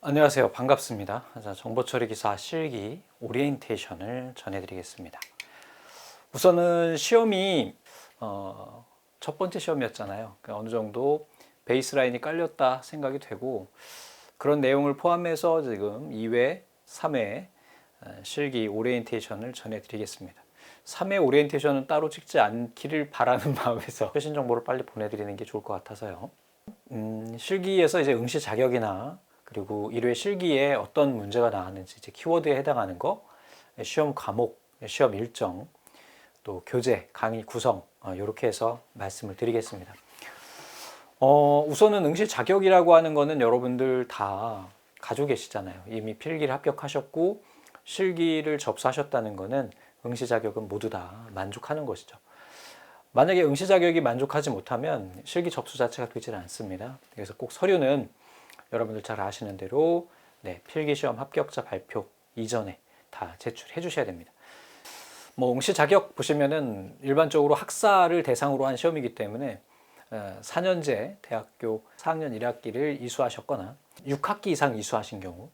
안녕하세요. 반갑습니다. 자, 정보처리 기사 실기 오리엔테이션을 전해드리겠습니다. 우선은 시험이 첫 번째 시험이었잖아요. 그러니까 어느 정도 베이스라인이 깔렸다 생각이 되고 그런 내용을 포함해서 지금 2회, 3회 실기 오리엔테이션을 전해드리겠습니다. 3회 오리엔테이션은 따로 찍지 않기를 바라는 마음에서 최신 정보를 빨리 보내드리는 게 좋을 것 같아서요. 실기에서 이제 응시 자격이나 그리고 1회 실기에 어떤 문제가 나왔는지 이제 키워드에 해당하는 거, 시험 과목, 시험 일정, 또 교재, 강의 구성 이렇게 해서 말씀을 드리겠습니다. 우선은 응시 자격이라고 하는 거는 여러분들 다 가지고 계시잖아요. 이미 필기를 합격하셨고 실기를 접수하셨다는 거는 응시 자격은 모두 다 만족하는 것이죠. 만약에 응시 자격이 만족하지 못하면 실기 접수 자체가 되질 않습니다. 그래서 꼭 서류는 여러분들 잘 아시는 대로 필기시험 합격자 발표 이전에 다 제출해 주셔야 됩니다. 응시 자격 보시면은 일반적으로 학사를 대상으로 한 시험이기 때문에 4년제 대학교 4학년 1학기를 이수하셨거나 6학기 이상 이수하신 경우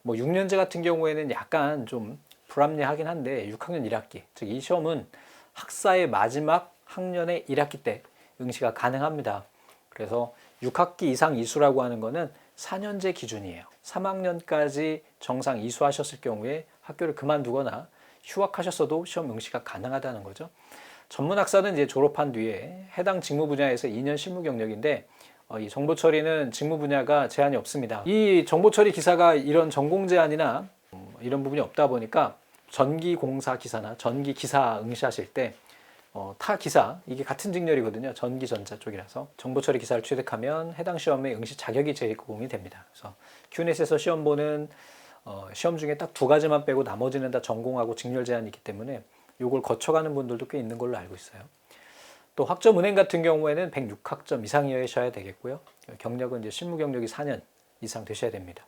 6년제 같은 경우에는 약간 좀 불합리하긴 한데 6학년 1학기 즉 이 시험은 학사의 마지막 학년의 1학기 때 응시가 가능합니다. 그래서 6학기 이상 이수라고 하는 거는 4년제 기준이에요. 3학년까지 정상 이수하셨을 경우에 학교를 그만두거나 휴학하셨어도 시험 응시가 가능하다는 거죠. 전문학사는 이제 졸업한 뒤에 해당 직무 분야에서 2년 실무 경력인데 이 정보처리는 직무 분야가 제한이 없습니다. 이 정보처리 기사가 이런 전공 제한이나 이런 부분이 없다 보니까 전기공사 기사나 전기기사 응시하실 때 타 기사, 이게 같은 직렬이거든요. 전기전자 쪽이라서 정보처리 기사를 취득하면 해당 시험의 응시 자격이 제공이 됩니다. 그래서 QNS에서 시험 보는 시험 중에 딱 2가지만 빼고 나머지는 다 전공하고 직렬 제한이 있기 때문에 이걸 거쳐가는 분들도 꽤 있는 걸로 알고 있어요. 또 학점은행 같은 경우에는 106학점 이상이셔야 되겠고요. 경력은 이제 실무 경력이 4년 이상 되셔야 됩니다.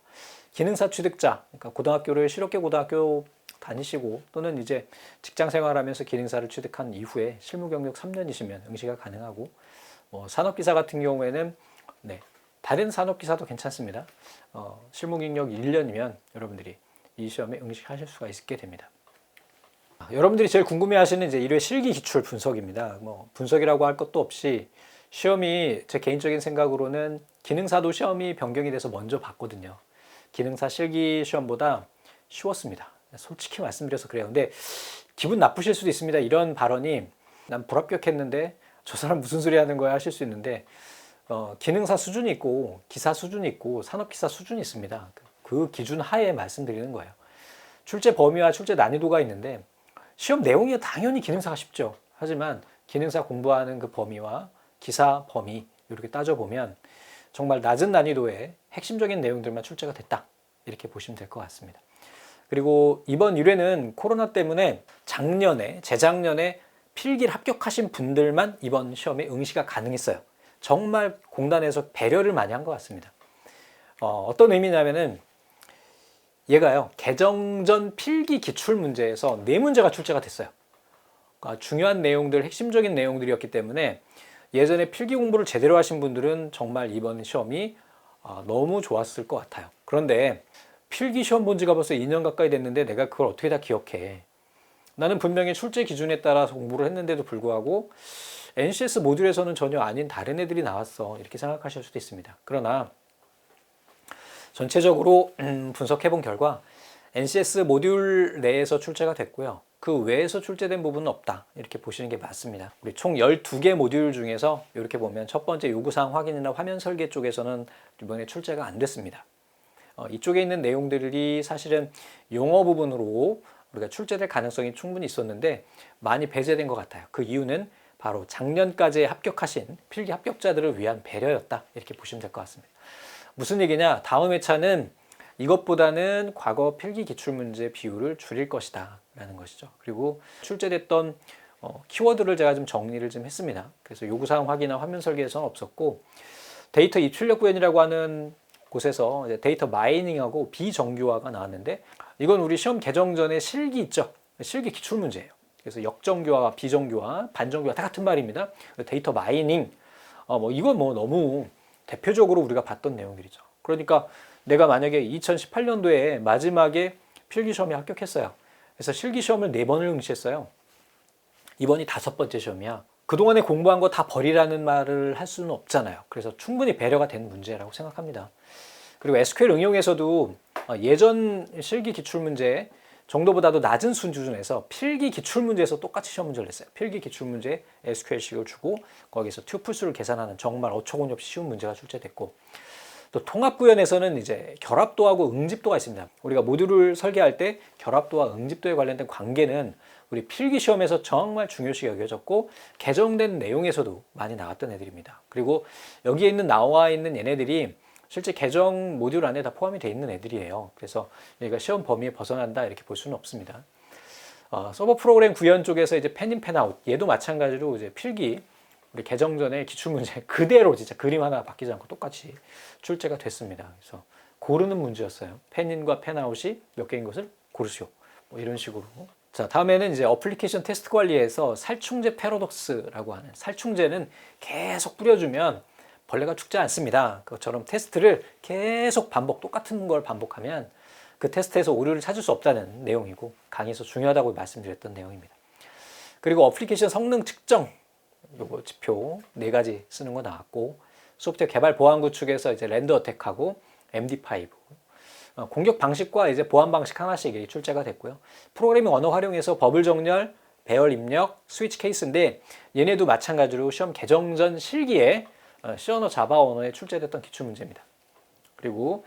기능사 취득자, 그러니까 고등학교를 실업계 고등학교 다니시고 또는 이제 직장 생활하면서 기능사를 취득한 이후에 실무 경력 3년이시면 응시가 가능하고 산업기사 같은 경우에는 다른 산업기사도 괜찮습니다. 실무 경력 1년이면 여러분들이 이 시험에 응시하실 수가 있게 됩니다. 여러분들이 제일 궁금해하시는 이제 1회 실기 기출 분석입니다. 분석이라고 할 것도 없이 시험이 제 개인적인 생각으로는 기능사도 시험이 변경이 돼서 먼저 봤거든요. 기능사 실기 시험보다 쉬웠습니다. 솔직히 말씀드려서 그래요. 근데 기분 나쁘실 수도 있습니다. 이런 발언이 난 불합격했는데 저 사람 무슨 소리 하는 거야 하실 수 있는데 기능사 수준이 있고 기사 수준이 있고 산업기사 수준이 있습니다. 그 기준 하에 말씀드리는 거예요. 출제 범위와 출제 난이도가 있는데 시험 내용이 당연히 기능사가 쉽죠. 하지만 기능사 공부하는 그 범위와 기사 범위 이렇게 따져보면 정말 낮은 난이도의 핵심적인 내용들만 출제가 됐다. 이렇게 보시면 될 것 같습니다. 그리고 이번 1회는 코로나 때문에 재작년에 필기를 합격하신 분들만 이번 시험에 응시가 가능했어요. 정말 공단에서 배려를 많이 한 것 같습니다. 어떤 의미냐면은 얘가요, 개정전 필기 기출 문제에서 4문제가 출제가 됐어요. 그러니까 중요한 내용들, 핵심적인 내용들이었기 때문에 예전에 필기 공부를 제대로 하신 분들은 정말 이번 시험이 너무 좋았을 것 같아요. 그런데 필기 시험 본 지가 벌써 2년 가까이 됐는데 내가 그걸 어떻게 다 기억해. 나는 분명히 출제 기준에 따라서 공부를 했는데도 불구하고 NCS 모듈에서는 전혀 아닌 다른 애들이 나왔어. 이렇게 생각하실 수도 있습니다. 그러나 전체적으로 분석해 본 결과 NCS 모듈 내에서 출제가 됐고요. 그 외에서 출제된 부분은 없다. 이렇게 보시는 게 맞습니다. 우리 총 12개 모듈 중에서 이렇게 보면 첫 번째 요구사항 확인이나 화면 설계 쪽에서는 이번에 출제가 안 됐습니다. 이쪽에 있는 내용들이 사실은 용어 부분으로 우리가 출제될 가능성이 충분히 있었는데 많이 배제된 것 같아요. 그 이유는 바로 작년까지 합격하신 필기 합격자들을 위한 배려였다. 이렇게 보시면 될 것 같습니다. 무슨 얘기냐? 다음 회차는 이것보다는 과거 필기 기출문제 비율을 줄일 것이다 라는 것이죠. 그리고 출제됐던 키워드를 제가 좀 정리를 좀 했습니다. 그래서 요구사항 확인이나 화면 설계에서는 없었고 데이터 입출력 구현이라고 하는 곳에서 데이터 마이닝하고 비정규화가 나왔는데 이건 우리 시험 개정 전에 실기 있죠. 실기 기출 문제예요. 그래서 역정규화, 비정규화, 반정규화 다 같은 말입니다. 데이터 마이닝 이건 너무 대표적으로 우리가 봤던 내용들이죠. 그러니까 내가 만약에 2018년도에 마지막에 필기시험에 합격했어요. 그래서 실기시험을 4번을 응시했어요. 이번이 5번째 시험이야. 그동안에 공부한 거 다 버리라는 말을 할 수는 없잖아요. 그래서 충분히 배려가 된 문제라고 생각합니다. 그리고 SQL 응용에서도 예전 실기 기출문제 정도보다도 낮은 수준에서 필기 기출문제에서 똑같이 시험 문제를 냈어요. 필기 기출문제 SQL식을 주고 거기서 튜플수를 계산하는 정말 어처구니 없이 쉬운 문제가 출제됐고, 또 통합구현에서는 이제 결합도하고 응집도가 있습니다. 우리가 모듈을 설계할 때 결합도와 응집도에 관련된 관계는 우리 필기시험에서 정말 중요시 여겨졌고 개정된 내용에서도 많이 나왔던 애들입니다. 그리고 여기에 나와 있는 얘네들이 실제 개정 모듈 안에 다 포함이 되어 있는 애들이에요. 그래서 얘가 시험 범위에 벗어난다 이렇게 볼 수는 없습니다. 서버 프로그램 구현 쪽에서 이제 펜인 펜아웃, 얘도 마찬가지로 이제 필기 우리 개정 전에 기출문제 그대로 진짜 그림 하나 바뀌지 않고 똑같이 출제가 됐습니다. 그래서 고르는 문제였어요. 펜인과 펜아웃이 몇 개인 것을 고르시오. 뭐 이런 식으로. 자, 다음에는 이제 어플리케이션 테스트 관리에서 살충제 패러독스라고 하는, 살충제는 계속 뿌려주면 벌레가 죽지 않습니다. 그것처럼 테스트를 계속 똑같은 걸 반복하면 그 테스트에서 오류를 찾을 수 없다는 내용이고 강의에서 중요하다고 말씀드렸던 내용입니다. 그리고 어플리케이션 성능 측정, 요거 지표 4가지 쓰는 거 나왔고, 소프트웨어 개발 보안 구축에서 이제 랜더 어택하고 MD5, 공격 방식과 이제 보안 방식 하나씩 출제가 됐고요. 프로그래밍 언어 활용에서 버블 정렬, 배열 입력, 스위치 케이스인데 얘네도 마찬가지로 시험 개정 전 실기에 C 언어 자바 언어에 출제됐던 기출 문제입니다. 그리고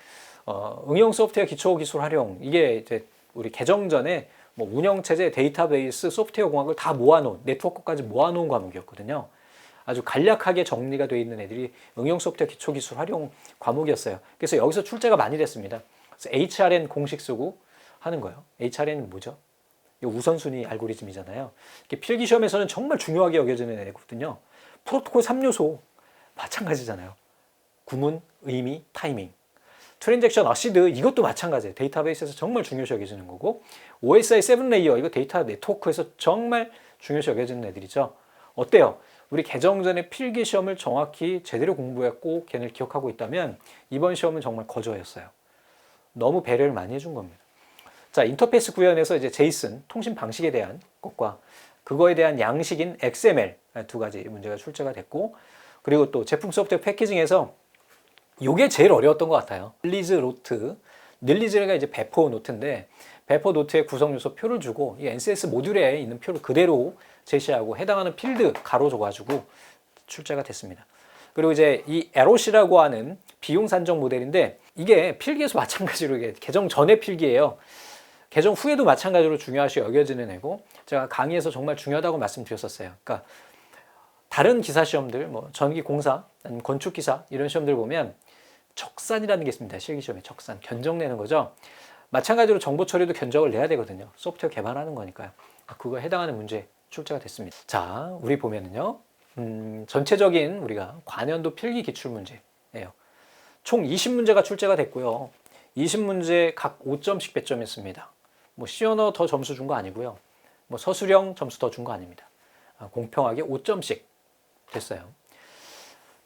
응용 소프트웨어 기초 기술 활용, 이게 이제 우리 개정 전에 뭐 운영체제, 데이터베이스, 소프트웨어 공학을 다 모아놓은, 네트워크까지 모아놓은 과목이었거든요. 아주 간략하게 정리가 되어 있는 애들이 응용 소프트웨어 기초 기술 활용 과목이었어요. 그래서 여기서 출제가 많이 됐습니다. 그래서 HRN 공식 쓰고 하는 거예요. HRN은 뭐죠? 이 우선순위 알고리즘이잖아요. 필기 시험에서는 정말 중요하게 여겨지는 애거든요. 프로토콜 3요소 마찬가지잖아요. 구문, 의미, 타이밍. 트랜잭션 어시드, 이것도 마찬가지예요. 데이터베이스에서 정말 중요시 여겨지는 거고, OSI 7레이어, 이거 데이터 네트워크에서 정말 중요시 여겨지는 애들이죠. 어때요? 우리 개정 전에 필기 시험을 정확히 제대로 공부했고 걔네를 기억하고 있다면 이번 시험은 정말 거저였어요. 너무 배려를 많이 해준 겁니다. 자, 인터페이스 구현에서 이제 제이슨, 통신 방식에 대한 것과 그거에 대한 양식인 XML 2가지 문제가 출제가 됐고, 그리고 또 제품 소프트웨어 패키징에서 이게 제일 어려웠던 것 같아요. 릴리즈 노트, 릴리즈가 이제 배포 노트인데 배포 노트의 구성 요소 표를 주고 이 NCS 모듈에 있는 표를 그대로 제시하고 해당하는 필드 가로 줘가지고 출제가 됐습니다. 그리고 이제 이 LOC라고 하는 비용 산정 모델인데 이게 필기에서 마찬가지로 이게 개정 전의 필기예요. 개정 후에도 마찬가지로 중요하시 여겨지는 애고, 제가 강의에서 정말 중요하다고 말씀드렸었어요. 그러니까 다른 기사 시험들, 뭐 전기 공사, 아니면 건축 기사 이런 시험들 보면 적산이라는 게 있습니다. 실기 시험에 적산, 견적 내는 거죠. 마찬가지로 정보 처리도 견적을 내야 되거든요. 소프트웨어 개발하는 거니까요. 그거 해당하는 문제 출제가 됐습니다. 자, 우리 보면은요, 전체적인 우리가 관연도 필기 기출 문제예요. 총 20문제가 출제가 됐고요. 20문제 각 5점씩 배점했습니다. 뭐 C 언어 더 점수 준 거 아니고요. 뭐 서술형 점수 더 준 거 아닙니다. 공평하게 5점씩 됐어요.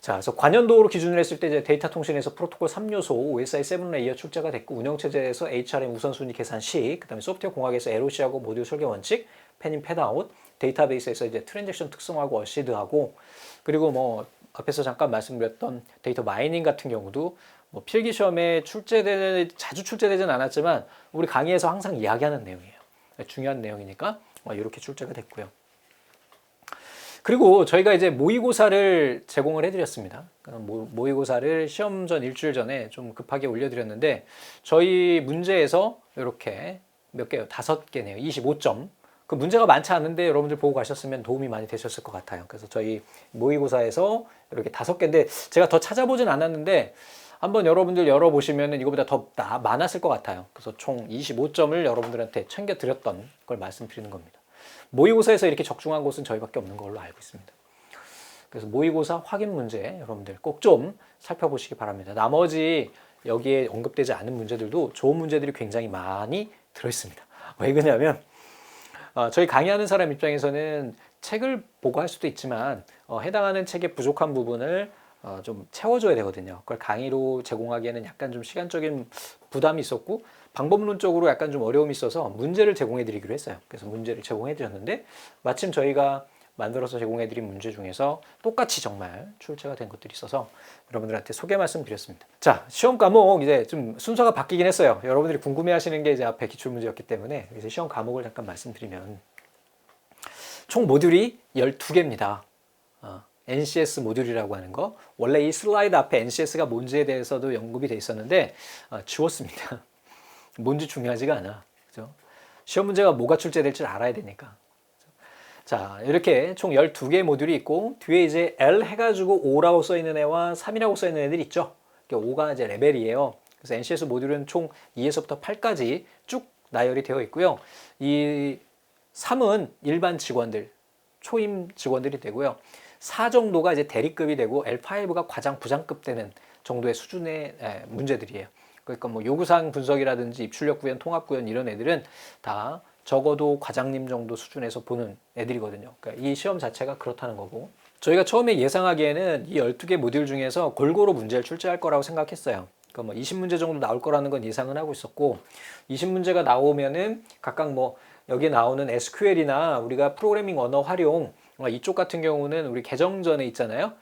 자, 그래서 관연도로 기준을 했을 때 이제 데이터 통신에서 프로토콜 3요소, OSI 7레이어 출제가 됐고, 운영체제에서 HRM 우선순위 계산식, 그 다음에 소프트웨어 공학에서 LOC하고 모듈 설계 원칙, 펜인 펜아웃, 데이터베이스에서 이제 트랜잭션 특성하고 어시드하고, 그리고 뭐 앞에서 잠깐 말씀드렸던 데이터 마이닝 같은 경우도 뭐 필기 시험에 자주 출제되진 않았지만 우리 강의에서 항상 이야기하는 내용이에요. 중요한 내용이니까 이렇게 출제가 됐고요. 그리고 저희가 이제 모의고사를 제공을 해드렸습니다. 모의고사를 시험 전 일주일 전에 좀 급하게 올려드렸는데 저희 문제에서 이렇게 몇 개요? 5개네요. 25점. 그 문제가 많지 않은데 여러분들 보고 가셨으면 도움이 많이 되셨을 것 같아요. 그래서 저희 모의고사에서 이렇게 5개인데 제가 더 찾아보진 않았는데 한번 여러분들 열어보시면 이거보다 더 많았을 것 같아요. 그래서 총 25점을 여러분들한테 챙겨드렸던 걸 말씀드리는 겁니다. 모의고사에서 이렇게 적중한 곳은 저희밖에 없는 걸로 알고 있습니다. 그래서 모의고사 확인 문제 여러분들 꼭 좀 살펴보시기 바랍니다. 나머지 여기에 언급되지 않은 문제들도 좋은 문제들이 굉장히 많이 들어있습니다. 왜 그러냐면 저희 강의하는 사람 입장에서는 책을 보고 할 수도 있지만 해당하는 책의 부족한 부분을 좀 채워줘야 되거든요. 그걸 강의로 제공하기에는 약간 좀 시간적인 부담이 있었고 방법론적으로 약간 좀 어려움이 있어서 문제를 제공해 드리기로 했어요. 그래서 문제를 제공해 드렸는데 마침 저희가 만들어서 제공해 드린 문제 중에서 똑같이 정말 출제가 된 것들이 있어서 여러분들한테 소개 말씀드렸습니다. 자, 시험 과목 이제 좀 순서가 바뀌긴 했어요. 여러분들이 궁금해 하시는 게 이제 앞에 기출 문제였기 때문에 그래서 시험 과목을 잠깐 말씀드리면 총 모듈이 12개입니다. NCS 모듈이라고 하는 거. 원래 이 슬라이드 앞에 NCS가 뭔지에 대해서도 언급이 돼 있었는데 지웠습니다. 뭔지 중요하지가 않아. 그죠? 시험 문제가 뭐가 출제될지 알아야 되니까. 자, 이렇게 총 12개의 모듈이 있고 뒤에 이제 L 해가지고 5라고 써 있는 애와 3이라고 써 있는 애들이 있죠. 5가 이제 레벨이에요. 그래서 NCS 모듈은 총 2에서부터 8까지 쭉 나열이 되어 있고요. 이 3은 일반 직원들, 초임 직원들이 되고요. 4 정도가 이제 대리급이 되고 L5가 과장 부장급 되는 정도의 수준의 문제들이에요. 그러니까 뭐 요구사항 분석이라든지 입출력 구현, 통합 구현 이런 애들은 다 적어도 과장님 정도 수준에서 보는 애들이거든요. 그러니까 이 시험 자체가 그렇다는 거고 저희가 처음에 예상하기에는 이 12개 모듈 중에서 골고루 문제를 출제할 거라고 생각했어요. 그러니까 뭐 20문제 정도 나올 거라는 건 예상은 하고 있었고 20문제가 나오면은 각각 뭐 여기 나오는 SQL이나 우리가 프로그래밍 언어 활용 이쪽 같은 경우는 우리 개정전에 있잖아요.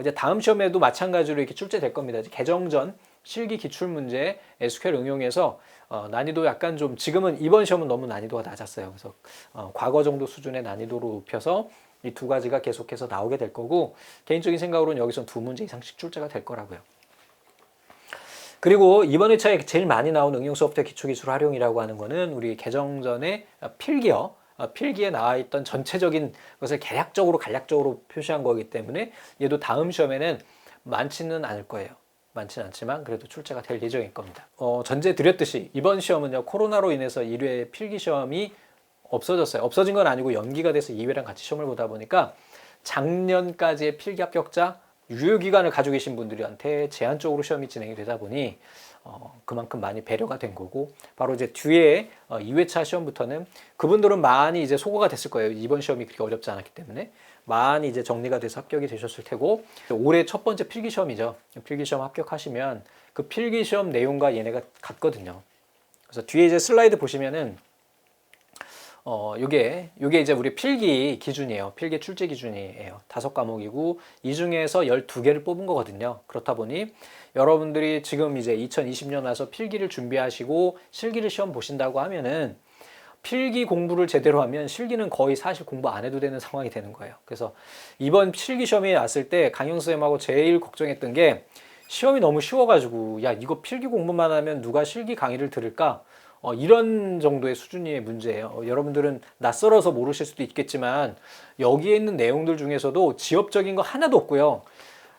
이제 다음 시험에도 마찬가지로 이렇게 출제될 겁니다. 개정전 실기 기출 문제 SQL 응용해서 난이도 약간 좀 지금은 이번 시험은 너무 난이도가 낮았어요. 그래서 과거 정도 수준의 난이도로 높여서 이 두 가지가 계속해서 나오게 될 거고 개인적인 생각으로는 여기서 2문제 이상씩 출제가 될 거라고요. 그리고 이번 회차에 제일 많이 나온 응용 소프트웨어 기초기술 활용이라고 하는 거는 우리 개정전의 필기어 필기에 나와 있던 전체적인 것을 개략적으로 간략적으로 표시한 거기 때문에 얘도 다음 시험에는 많지는 않을 거예요. 많지는 않지만 그래도 출제가 될 예정일 겁니다. 전제 드렸듯이 이번 시험은요 코로나로 인해서 1회 필기 시험이 없어졌어요. 없어진 건 아니고 연기가 돼서 2회랑 같이 시험을 보다 보니까 작년까지의 필기 합격자 유효기간을 가지고 계신 분들한테 제한적으로 시험이 진행이 되다 보니 그만큼 많이 배려가 된 거고 바로 이제 뒤에 2회차 시험부터는 그분들은 많이 이제 소거가 됐을 거예요. 이번 시험이 그렇게 어렵지 않았기 때문에 많이 이제 정리가 돼서 합격이 되셨을 테고 올해 첫 번째 필기 시험이죠. 필기 시험 합격하시면 그 필기 시험 내용과 얘네가 같거든요. 그래서 뒤에 이제 슬라이드 보시면은 요게 이제 우리 필기 기준이에요. 필기 출제 기준이에요. 5과목이고 이 중에서 12개를 뽑은 거거든요. 그렇다 보니 여러분들이 지금 이제 2020년 와서 필기를 준비하시고 실기를 시험 보신다고 하면은 필기 공부를 제대로 하면 실기는 거의 사실 공부 안 해도 되는 상황이 되는 거예요. 그래서 이번 실기 시험이 왔을 때 강영 쌤하고 제일 걱정했던 게 시험이 너무 쉬워가지고 야 이거 필기 공부만 하면 누가 실기 강의를 들을까? 이런 정도의 수준의 문제예요. 여러분들은 낯설어서 모르실 수도 있겠지만 여기에 있는 내용들 중에서도 지엽적인 거 하나도 없고요.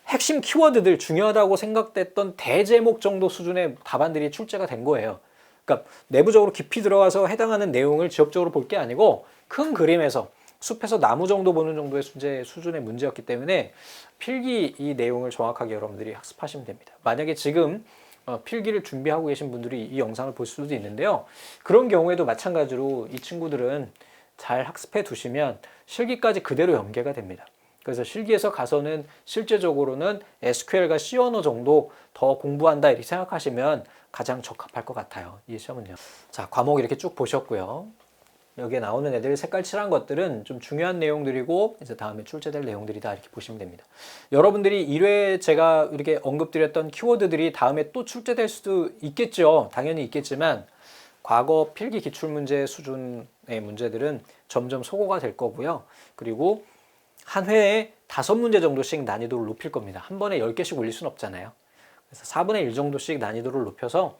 핵심 키워드들 중요하다고 생각됐던 대제목 정도 수준의 답안들이 출제가 된 거예요. 그러니까 내부적으로 깊이 들어가서 해당하는 내용을 지엽적으로 볼 게 아니고 큰 그림에서 숲에서 나무 정도 보는 정도의 수준의 문제였기 때문에 필기 이 내용을 정확하게 여러분들이 학습하시면 됩니다. 만약에 지금 필기를 준비하고 계신 분들이 이 영상을 볼 수도 있는데요. 그런 경우에도 마찬가지로 이 친구들은 잘 학습해 두시면 실기까지 그대로 연계가 됩니다. 그래서 실기에서 가서는 실제적으로는 SQL과 C 언어 정도 더 공부한다 이렇게 생각하시면 가장 적합할 것 같아요. 이 시험은요. 자, 과목 이렇게 쭉 보셨고요. 여기에 나오는 애들 색깔 칠한 것들은 좀 중요한 내용들이고 이제 다음에 출제될 내용들이다 이렇게 보시면 됩니다. 여러분들이 1회 제가 이렇게 언급드렸던 키워드들이 다음에 또 출제될 수도 있겠죠. 당연히 있겠지만 과거 필기 기출문제 수준의 문제들은 점점 소거가 될 거고요. 그리고 한 회에 5문제 정도씩 난이도를 높일 겁니다. 한 번에 10개씩 올릴 수는 없잖아요. 그래서 4분의 1 정도씩 난이도를 높여서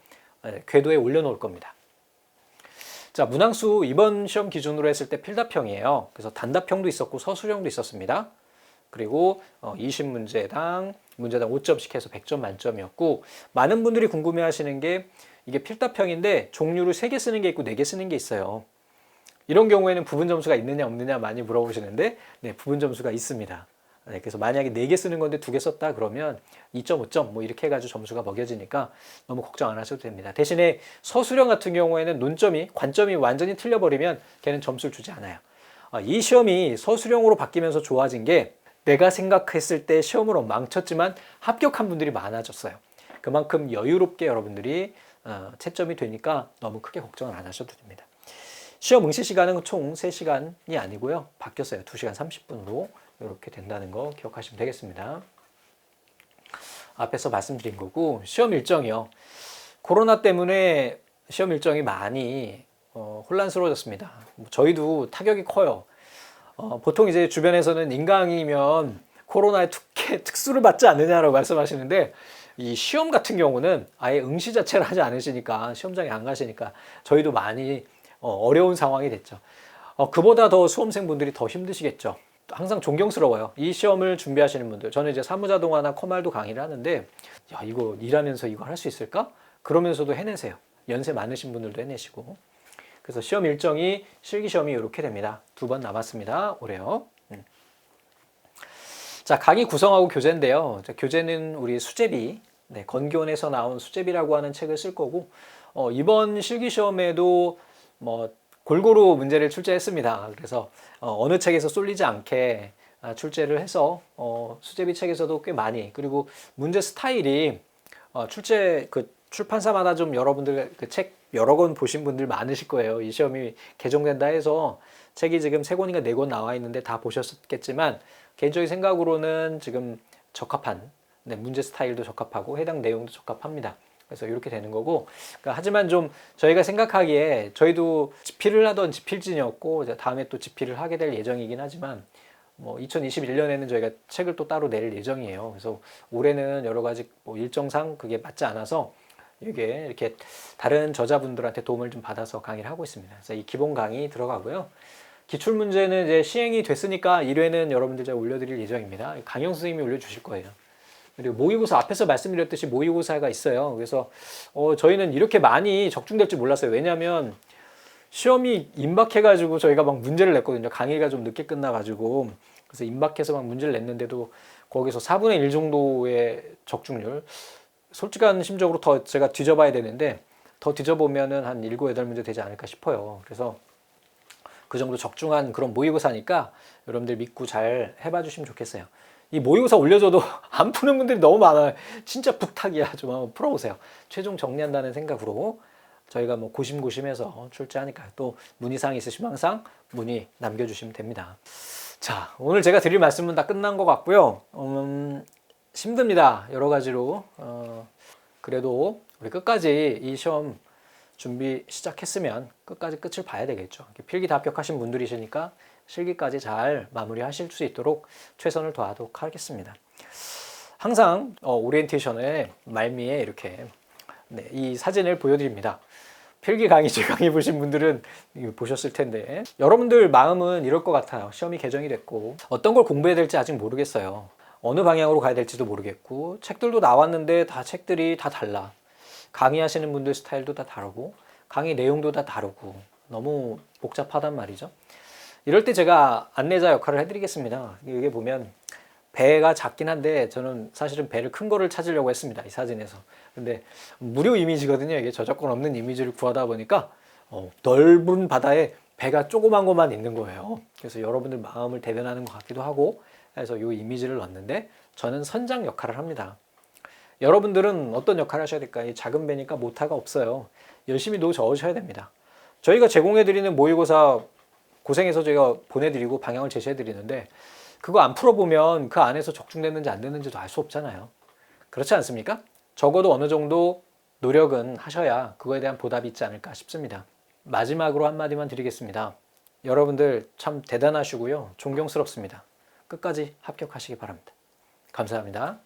궤도에 올려놓을 겁니다. 자, 문항수 이번 시험 기준으로 했을 때 필답형이에요. 그래서 단답형도 있었고 서술형도 있었습니다. 그리고 20문제당 문제당 5점씩 해서 100점 만점이었고 많은 분들이 궁금해 하시는 게 이게 필답형인데 종류를 3개 쓰는 게 있고 4개 쓰는 게 있어요. 이런 경우에는 부분 점수가 있느냐 없느냐 많이 물어보시는데 네, 부분 점수가 있습니다. 네, 그래서 만약에 4개 쓰는 건데 2개 썼다 그러면 2.5점 뭐 이렇게 해가지고 점수가 먹여지니까 너무 걱정 안 하셔도 됩니다. 대신에 서술형 같은 경우에는 논점이 관점이 완전히 틀려버리면 걔는 점수를 주지 않아요. 이 시험이 서술형으로 바뀌면서 좋아진 게 내가 생각했을 때 시험을 망쳤지만 합격한 분들이 많아졌어요. 그만큼 여유롭게 여러분들이 채점이 되니까 너무 크게 걱정을 안 하셔도 됩니다. 시험 응시 시간은 총 3시간이 아니고요. 바뀌었어요. 2시간 30분으로 이렇게 된다는 거 기억하시면 되겠습니다. 앞에서 말씀드린 거고, 시험 일정이요. 코로나 때문에 시험 일정이 많이 혼란스러워졌습니다. 저희도 타격이 커요. 보통 이제 주변에서는 인강이면 코로나의 특수를 받지 않느냐라고 말씀하시는데, 이 시험 같은 경우는 아예 응시 자체를 하지 않으시니까, 시험장에 안 가시니까 저희도 많이 어려운 상황이 됐죠. 그보다 더 수험생분들이 더 힘드시겠죠. 항상 존경스러워요. 이 시험을 준비하시는 분들. 저는 이제 사무자동화나 커말도 강의를 하는데, 야, 이거 일하면서 이거 할 수 있을까? 그러면서도 해내세요. 연세 많으신 분들도 해내시고. 그래서 시험 일정이, 실기시험이 이렇게 됩니다. 2번 남았습니다. 올해요. 자, 강의 구성하고 교재인데요. 교재는 우리 수제비, 건교원에서 나온 수제비라고 하는 책을 쓸 거고, 이번 실기시험에도 골고루 문제를 출제했습니다. 그래서 어느 책에서 쏠리지 않게 출제를 해서 수제비 책에서도 꽤 많이, 그리고 문제 스타일이 출판사마다 좀 여러분들 그 책 여러 권 보신 분들 많으실 거예요. 이 시험이 개정된다 해서 책이 지금 3권인가 4권 나와 있는데 다 보셨겠지만, 개인적인 생각으로는 지금 적합한, 문제 스타일도 적합하고 해당 내용도 적합합니다. 그래서 이렇게 되는 거고, 그러니까 하지만 좀 저희가 생각하기에, 저희도 집필을 하던 집필진이었고 이제 다음에 또 집필을 하게 될 예정이긴 하지만, 2021년에는 저희가 책을 또 따로 낼 예정이에요. 그래서 올해는 여러 가지 일정상 그게 맞지 않아서 이게 이렇게 다른 저자분들한테 도움을 좀 받아서 강의를 하고 있습니다. 그래서 이 기본 강의 들어가고요. 기출 문제는 이제 시행이 됐으니까 1회는 여러분들 제가 올려드릴 예정입니다. 강영 선생님이 올려주실 거예요. 그리고 모의고사, 앞에서 말씀드렸듯이 모의고사가 있어요. 그래서 저희는 이렇게 많이 적중될 줄 몰랐어요. 왜냐하면 시험이 임박해가지고 저희가 막 문제를 냈거든요. 강의가 좀 늦게 끝나가지고. 그래서 임박해서 막 문제를 냈는데도 거기서 4분의 1 정도의 적중률. 솔직한 심적으로 더 제가 뒤져봐야 되는데, 더 뒤져보면은 한 7, 8문제 되지 않을까 싶어요. 그래서 그 정도 적중한 그런 모의고사니까 여러분들 믿고 잘 해봐 주시면 좋겠어요. 이 모의고사 올려줘도 안 푸는 분들이 너무 많아요. 진짜 북탁이야. 좀 한번 풀어보세요. 최종 정리한다는 생각으로 저희가 고심고심해서 출제하니까, 또 문의사항 있으시면 항상 문의 남겨주시면 됩니다. 자, 오늘 제가 드릴 말씀은 다 끝난 것 같고요. 힘듭니다. 여러 가지로. 그래도 우리 끝까지 이 시험 준비 시작했으면 끝까지 끝을 봐야 되겠죠. 필기 다 합격하신 분들이시니까 실기까지 잘 마무리하실 수 있도록 최선을 다하도록 하겠습니다. 항상 오리엔테이션의 말미에 이렇게 이 사진을 보여드립니다. 필기 강의, 제 강의 보신 분들은 보셨을 텐데, 여러분들 마음은 이럴 것 같아요. 시험이 개정이 됐고 어떤 걸 공부해야 될지 아직 모르겠어요. 어느 방향으로 가야 될지도 모르겠고, 책들도 나왔는데 다 책들이 다 달라. 강의하시는 분들 스타일도 다 다르고, 강의 내용도 다 다르고, 너무 복잡하단 말이죠. 이럴 때 제가 안내자 역할을 해드리겠습니다. 여기 보면 배가 작긴 한데, 저는 사실은 배를 큰 거를 찾으려고 했습니다. 이 사진에서. 근데 무료 이미지거든요. 이게 저작권 없는 이미지를 구하다 보니까 넓은 바다에 배가 조그만 것만 있는 거예요. 그래서 여러분들 마음을 대변하는 것 같기도 하고 해서 이 이미지를 넣었는데, 저는 선장 역할을 합니다. 여러분들은 어떤 역할을 하셔야 될까요? 이 작은 배니까 모타가 없어요. 열심히 노 저으셔야 됩니다. 저희가 제공해드리는 모의고사 고생해서 저희가 보내드리고 방향을 제시해드리는데, 그거 안 풀어보면 그 안에서 적중됐는지 안 됐는지도 알 수 없잖아요. 그렇지 않습니까? 적어도 어느 정도 노력은 하셔야 그거에 대한 보답이 있지 않을까 싶습니다. 마지막으로 한마디만 드리겠습니다. 여러분들 참 대단하시고요. 존경스럽습니다. 끝까지 합격하시기 바랍니다. 감사합니다.